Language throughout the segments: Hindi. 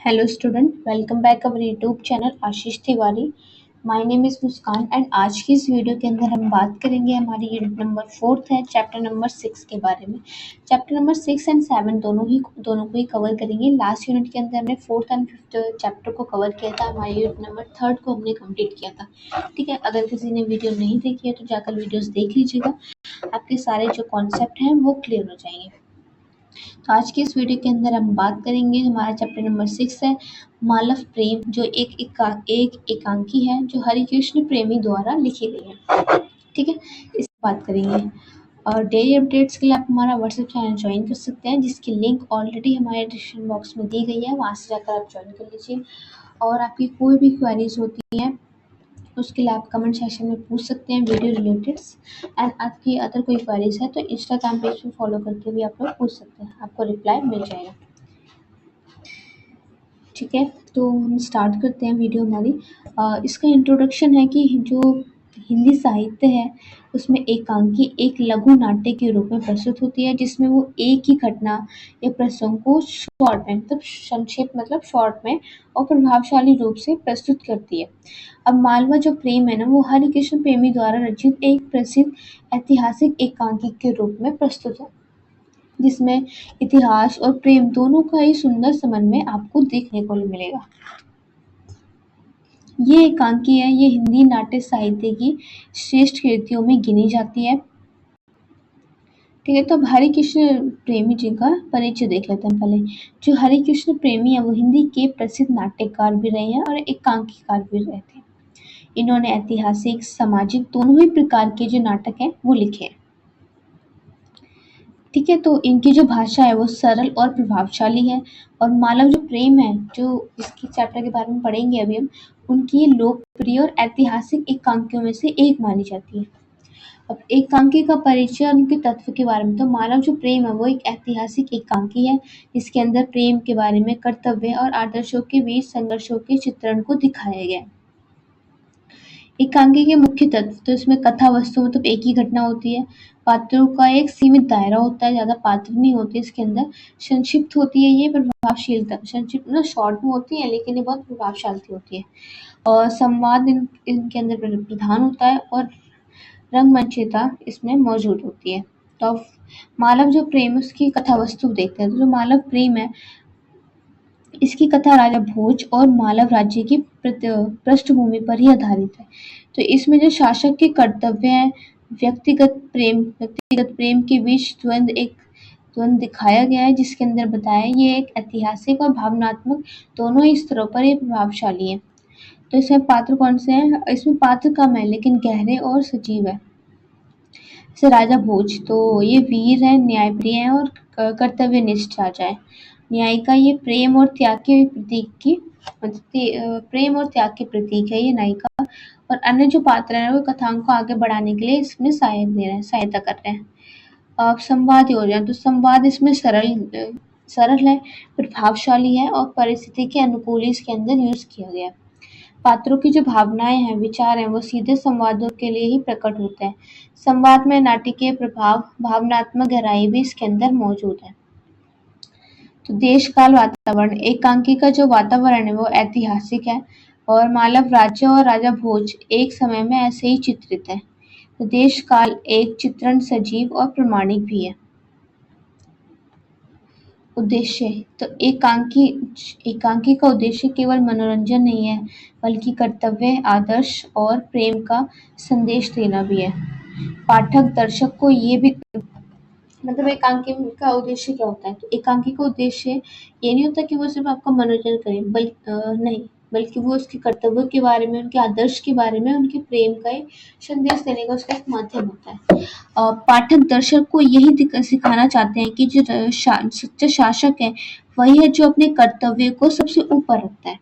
Hello student, welcome back our YouTube channel Ashish Tiwari. My name is Muskan and आज की इस वीडियो के अंदर हम बात करेंगे हमारी यूनिट नंबर 4 है चैप्टर नंबर 6 के बारे में। चैप्टर नंबर 6 एंड 7 दोनों को ही कवर करेंगे। लास्ट यूनिट के अंदर हमने 4th एंड 5th चैप्टर को कवर किया था, हमारी यूनिट नंबर 3 को हमने कंप्लीट किया था। ठीक है, अगर किसी ने वीडियो नहीं देखी है तो जाकर वीडियोज़ देख लीजिएगा, आपके सारे जो कॉन्सेप्ट हैं वो क्लियर हो जाएंगे। तो आज की इस वीडियो के अंदर हम बात करेंगे, हमारा चैप्टर नंबर 6 है मालव प्रेम, जो एक एकांकी है जो हरिकृष्ण प्रेमी द्वारा लिखी गई है। ठीक है, इस बात करेंगे। और डेली अपडेट्स के लिए आप हमारा व्हाट्सएप चैनल ज्वाइन कर सकते हैं, जिसकी लिंक ऑलरेडी हमारे डिस्क्रिप्शन बॉक्स में दी गई है, वहाँ से जाकर आप ज्वाइन कर लीजिए। और आपकी कोई भी क्वेरीज होती हैं उसके लिए आप कमेंट सेक्शन में पूछ सकते हैं वीडियो रिलेटेड। एंड आपकी अदर कोई क्वेरीज है तो इंस्टाग्राम पेज पे फॉलो करके भी आप लोग पूछ सकते हैं, आपको रिप्लाई मिल जाएगा। ठीक है, तो हम स्टार्ट करते हैं वीडियो हमारी। इसका इंट्रोडक्शन है कि जो हिंदी साहित्य है उसमें एकांकी एक लघु नाट्य के रूप में प्रस्तुत होती है, जिसमें वो एक ही घटना या प्रसंग को शॉर्ट में, मतलब संक्षेप मतलब शॉर्ट में और प्रभावशाली रूप से प्रस्तुत करती है। अब मालवा जो प्रेम है ना, वो हरिकृष्ण प्रेमी द्वारा रचित एक प्रसिद्ध ऐतिहासिक एकांकी के रूप में प्रस्तुत है, जिसमें इतिहास और प्रेम दोनों का ही सुंदर समन्वय आपको देखने को मिलेगा। ये एकांकी है, ये हिंदी नाट्य साहित्य की श्रेष्ठ कृतियों में गिनी जाती है। ठीक है, तो अब हरिकृष्ण प्रेमी जी का परिचय देख लेते हैं पहले। जो हरिकृष्ण प्रेमी है वो हिंदी के प्रसिद्ध नाट्यकार भी रहे हैं और एकांकीकार भी रहे थे। इन्होंने ऐतिहासिक, सामाजिक दोनों ही प्रकार के जो नाटक हैं वो लिखे हैं। ठीक है, तो इनकी जो भाषा है वो सरल और प्रभावशाली है। और मालव जो प्रेम है, जो इसकी चैप्टर के बारे में पढ़ेंगे अभी हम, उनकी लोकप्रिय और ऐतिहासिक एकांकियों में से एक मानी जाती है। अब एकांकी का परिचय और उनके तत्व के बारे में, तो मालव जो प्रेम है वो एक ऐतिहासिक एकांकी है, इसके अंदर प्रेम के बारे में, कर्तव्य और आदर्शों के बीच संघर्षों के चित्रण को दिखाया गया है। एकांकी के मुख्य तत्व, तो इसमें कथा वस्तु मतलब एक ही घटना होती है, पात्रों का एक सीमित दायरा होता है, ज़्यादा पात्र नहीं होते इसके अंदर, संक्षिप्त होती है ये, प्रभावशीलता संक्षिप्त मतलब शॉर्ट में होती है लेकिन ये बहुत प्रभावशाली होती है। और संवाद इनके अंदर प्रधान होता है और रंगमंचता इसमें मौजूद होती है। तो अब मालव जो प्रेम उसकी कथा वस्तु देखते हैं, तो जो मालव प्रेम है इसकी कथा राजा भोज और मालव राज्य की पृष्ठभूमि पर ही आधारित है। तो इसमें जो शासक के कर्तव्य हैं, व्यक्तिगत प्रेम के बीच द्वंद्व दिखाया गया है, जिसके अंदर बताया ये एक ऐतिहासिक और भावनात्मक दोनों ही स्तरों पर ये प्रभावशाली है। तो इसमें पात्र कौन से हैं? इसमें पात्र कम है लेकिन गहरे और सजीव है। जैसे राजा भोज, तो ये वीर है, न्यायप्रिय है और कर्तव्यनिष्ठ राजा है। न्यायिका, ये प्रेम और त्याग के प्रतीक की प्रेम और त्याग के प्रतीक है ये नायिका। और अन्य जो पात्र हैं वो कथाओं को आगे बढ़ाने के लिए इसमें सहायता कर रहे हैं। अब संवाद योजना, तो संवाद इसमें सरल है, प्रभावशाली है और परिस्थिति के अनुकूल इसके अंदर यूज किया गया है। पात्रों की जो भावनाएं हैं, विचार हैं, वो सीधे संवादों के लिए ही प्रकट होते हैं। संवाद में नाटकीय प्रभाव, भावनात्मक गहराई भी इसके अंदर मौजूद है। तो देश काल वातावरण, एकांकी का जो वातावरण है वो ऐतिहासिक है और मालव राज्य और राजा भोज एक समय में ऐसे ही चित्रित है। तो देश काल एक चित्रण सजीव और प्रमाणिक भी है। उद्देश्य, तो एकांकी का उद्देश्य केवल मनोरंजन नहीं है, बल्कि कर्तव्य, आदर्श और प्रेम का संदेश देना भी है। पाठक दर्शक को ये भी, मतलब एकांकी का उद्देश्य क्या होता है? तो एकांकी का उद्देश्य ये नहीं होता कि वो सिर्फ आपका मनोरंजन करे, नहीं, बल्कि वो उसके कर्तव्यों के बारे में, उनके आदर्श के बारे में, उनके प्रेम का एक संदेश देने का उसका एक माध्यम होता है। पाठक दर्शक को यही सिखाना चाहते हैं कि जो सच्चा शासक है वही है जो अपने कर्तव्य को सबसे ऊपर रखता है।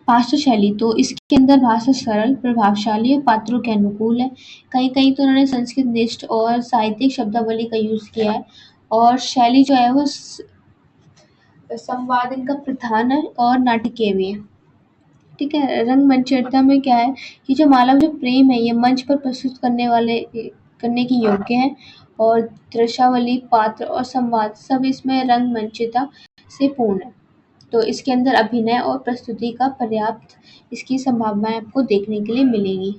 भाषा शैली, तो इसके अंदर भाषा सरल, प्रभावशाली और पात्रों के अनुकूल है। कहीं तो उन्होंने संस्कृत निष्ठ और साहित्यिक शब्दावली का यूज किया है। और शैली जो है वो संवाद इनका प्रधान है और नाटकीय भी है। ठीक है, रंगमंचता में क्या है कि जो मालव जो प्रेम है ये मंच पर प्रस्तुत करने की योग्य है। और दृश्यावली, पात्र और संवाद सब इसमें रंगमंचता से पूर्ण है। तो इसके अंदर अभिनय और प्रस्तुति का पर्याप्त इसकी संभावनाएं आपको देखने के लिए मिलेंगी।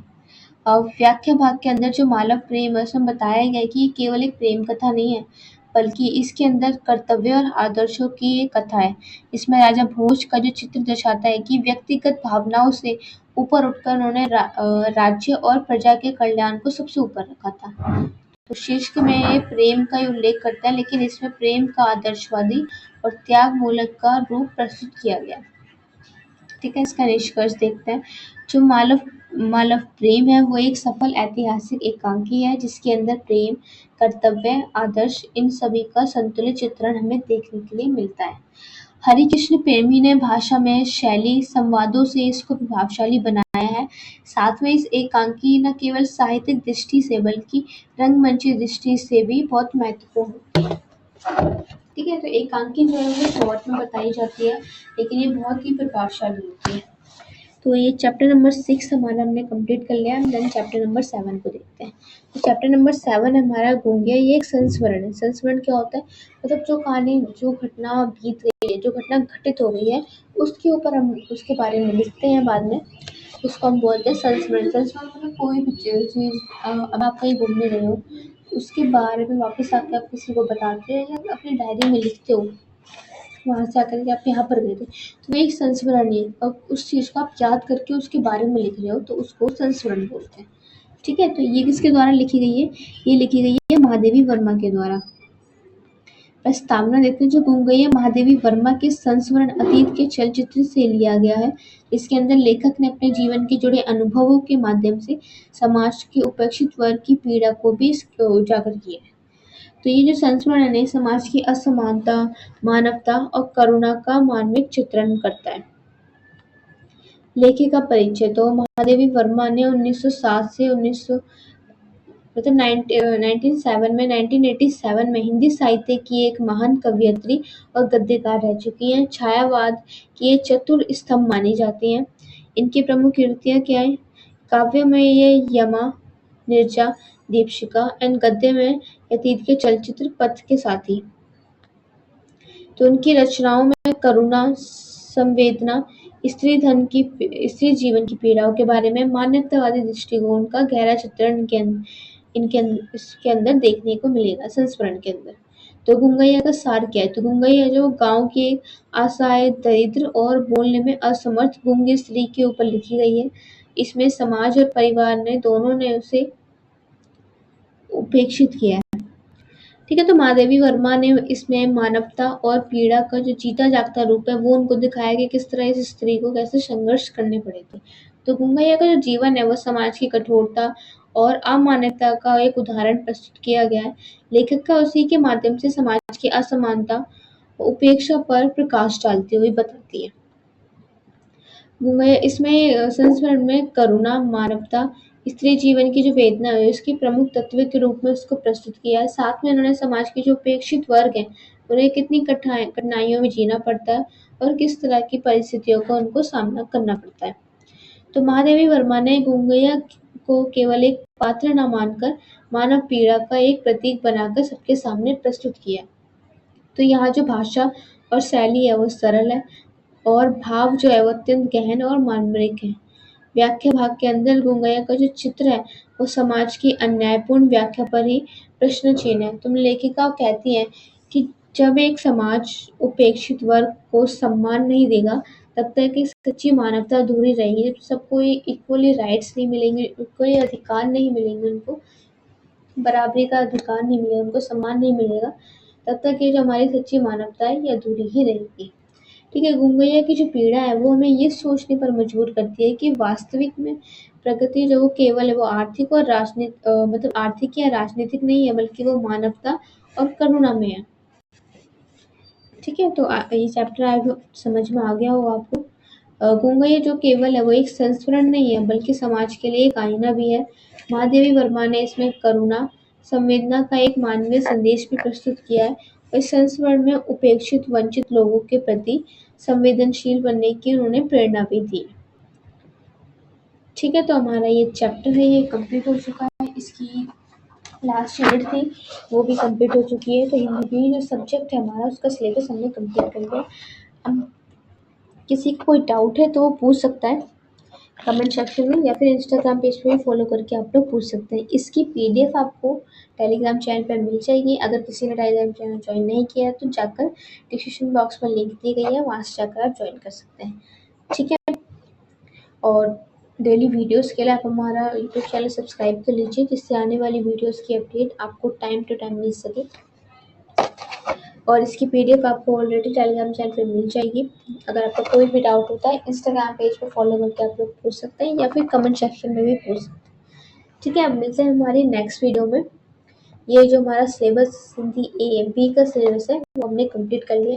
व्याख्या भाग के अंदर जो मालव प्रेम है उसमें बताया गया है कि ये केवल एक प्रेम कथा नहीं है, बल्कि इसके अंदर कर्तव्य और आदर्शों की एक कथा है। इसमें राजा भोज का जो चित्र दर्शाता है कि व्यक्तिगत भावनाओं से ऊपर उठकर उन्होंने राज्य और प्रजा के कल्याण को सबसे ऊपर रखा था। तो शीर्षक में ये प्रेम का ही उल्लेख करता है, लेकिन इसमें प्रेम का आदर्शवादी और त्याग मूलक का रूप प्रस्तुत किया गया। ठीक है, इसका निष्कर्ष देखते हैं। जो मालव प्रेम है वो एक सफल ऐतिहासिक एकांकी है जिसके अंदर प्रेम, कर्तव्य, आदर्श इन सभी का संतुलित चित्रण हमें देखने के लिए मिलता है। हरिकृष्ण प्रेमी ने भाषा में शैली, संवादों से इसको प्रभावशाली बनाया है। साथ में इस एकांकी न केवल साहित्यिक दृष्टि से बल्कि रंगमंची दृष्टि से भी बहुत महत्वपूर्ण होती है। ठीक है, तो एकांकी जो है वो शॉर्ट में बताई जाती है, लेकिन ये बहुत ही प्रभावशाली होती है। तो ये चैप्टर नंबर 6 हमारा हमने कंप्लीट कर लिया। देन चैप्टर नंबर 7 को देखते हैं। तो चैप्टर नंबर 7 हमारा गूंगिया, ये एक संस्मरण है। संस्मरण क्या होता है? मतलब जो कहानी, जो घटना बीत रही है, जो घटना घटित हो रही है, उसके ऊपर हम उसके बारे में लिखते हैं बाद में, उसको हम बोलते हैं संस्मरण। संस्मरण मतलब कोई भी चीज़, अब आप कहीं घूमने गए हो, उसके बारे में वापस आके आप किसी को बताते हो या अपनी डायरी में लिखते हो, वहाँ से आकर के आप यहाँ पर गए थे, तो वो एक संस्मरण है। अब उस चीज़ को आप याद करके उसके बारे में लिख रहे हो तो उसको संस्मरण बोलते हैं। ठीक है, तो ये किसके द्वारा लिखी गई है? ये लिखी गई है महादेवी वर्मा के द्वारा। प्रस्तावना देखते हैं। जो गूंगैया महादेवी वर्मा के संस्मरण अतीत के चलचित्र से लिया गया है। इसके अंदर लेखक ने अपने जीवन के जुड़े अनुभवों के माध्यम से समाज के उपेक्षित वर्ग की पीड़ा को भी उजागर किया है। तो ये जो संस्मरण है समाज की असमानता, मानवता और करुणा का मानविक चित्रण करता है। लेखक का परिचय। तो महादेवी वर्मा ने 1907 से 1987 में हिंदी साहित्य की एक महान कवयित्री और गद्यकार रह चुकी हैं। छायावाद की ये चतुर स्तंभ मानी जाती हैं। इनकी प्रमुख कृतियाँ क्या हैं? काव्य में ये यमा, निर्जा, दीपशिखा एंड गद्य में अतीत के चलचित्र पथ के साथी। तो उनकी रचनाओं में करुणा, संवेदना, स्त्री जीवन की पीड़ाओं के बारे में मानवतावादी दृष्टिकोण का गहरा चित्रण इसके अंदर देखने को मिलेगा संस्मरण के अंदर। तो गूंगैया का सार क्या है? तो गूंगैया जो गांव की एक असहाय, दरिद्र और बोलने में असमर्थ गूंगी स्त्री के ऊपर लिखी गई है। इसमें समाज और परिवार ने दोनों ने उसे उपेक्षित किया है। ठीक है, तो महादेवी वर्मा ने इसमें मानवता और पीड़ा का जो जीता जागता रूप है वो उनको दिखाया कि किस तरह इस स्त्री को कैसे संघर्ष करने पड़े थे। तो गूंगैया का जो जीवन है वो समाज की कठोरता और अमानवता का एक उदाहरण प्रस्तुत किया गया है। लेखक का उसी के माध्यम से समाज की असमानता, उपेक्षा पर प्रकाश डालती हुई बताती है। इसमें संस्मरण में करुणा, मानवता, स्त्री जीवन की जो वेदना है उसकी प्रमुख तत्व के रूप में उसको प्रस्तुत किया है। साथ में उन्होंने समाज के जो उपेक्षित वर्ग हैं उन्हें कितनी कठिनाइयों में जीना पड़ता है और किस तरह की परिस्थितियों का उनको सामना करना पड़ता है। तो महादेवी वर्मा ने गूंगैया को केवल एक पात्र न मानकर मानव पीड़ा का एक प्रतीक बनाकर सबके सामने प्रस्तुत किया। तो यहाँ जो भाषा और शैली है वो सरल है और भाव जो है वो अत्यंत गहन और मार्मिक है। व्याख्या भाग के अंदर गूंगैया का जो चित्र है वो समाज की अन्यायपूर्ण व्याख्या पर ही प्रश्न चिन्ह है। तुम लेखिका कहती हैं कि जब एक समाज उपेक्षित वर्ग को सम्मान नहीं देगा तब तक एक सच्ची मानवता अधूरी रहेगी। जब सबको इक्वली राइट्स नहीं मिलेंगे, कोई अधिकार नहीं मिलेंगे, उनको बराबरी का अधिकार नहीं मिलेगा, उनको सम्मान नहीं मिलेगा, तब तक ये जो हमारी सच्ची मानवता है ये अधूरी ही रहेगी। ठीक है, गूंगैया की जो पीड़ा है वो हमें ये सोचने पर मजबूर करती है कि वास्तविक में प्रगति जो वो केवल है वो आर्थिक और मतलब आर्थिक या राजनीतिक नहीं है, बल्कि वो मानवता और करुणा में है। ठीक है, तो ये चैप्टर समझ में आ गया हो आपको। गूंगैया जो केवल है वो एक संस्मरण नहीं है, बल्कि समाज के लिए एक आईना भी है। महादेवी वर्मा ने इसमें करुणा, संवेदना का एक मानवीय संदेश भी प्रस्तुत किया है। इस संस्मरण में उपेक्षित, वंचित लोगों के प्रति संवेदनशील बनने की उन्होंने प्रेरणा भी दी। ठीक है, तो हमारा ये चैप्टर है ये कंप्लीट हो चुका है। इसकी लास्ट यूनिट थी वो भी कंप्लीट हो चुकी है। तो यहाँ भी जो सब्जेक्ट है हमारा उसका सिलेबस हमने कंप्लीट कर लिया। किसी को कोई डाउट है तो वो पूछ सकता है कमेंट सेक्शन में, या फिर इंस्टाग्राम पेज पे भी फॉलो करके आप लोग पूछ सकते हैं। इसकी पीडीएफ आपको टेलीग्राम चैनल पर मिल जाएगी। अगर किसी ने टेलीग्राम चैनल ज्वाइन नहीं किया है तो जाकर डिस्क्रिप्शन बॉक्स में लिंक दी गई है, वहाँ से जाकर आप ज्वाइन कर सकते हैं। ठीक है, और डेली वीडियोस के लिए आप हमारा यूट्यूब चैनल सब्सक्राइब कर लीजिए, जिससे आने वाली वीडियोस की अपडेट आपको टाइम टू टाइम मिल सके। और इसकी पीडीएफ आपको ऑलरेडी टेलीग्राम चैनल पे मिल जाएगी। अगर आपका कोई भी डाउट होता है इंस्टाग्राम पेज पे फॉलो करके आप लोग पूछ सकते हैं, या फिर कमेंट सेक्शन में भी पूछ सकते हैं। ठीक है, अब मिलते हैं हमारी नेक्स्ट वीडियो में। ये जो हमारा सिलेबस हिंदी AMP का सिलेबस है वो हमने कंप्लीट कर लिया।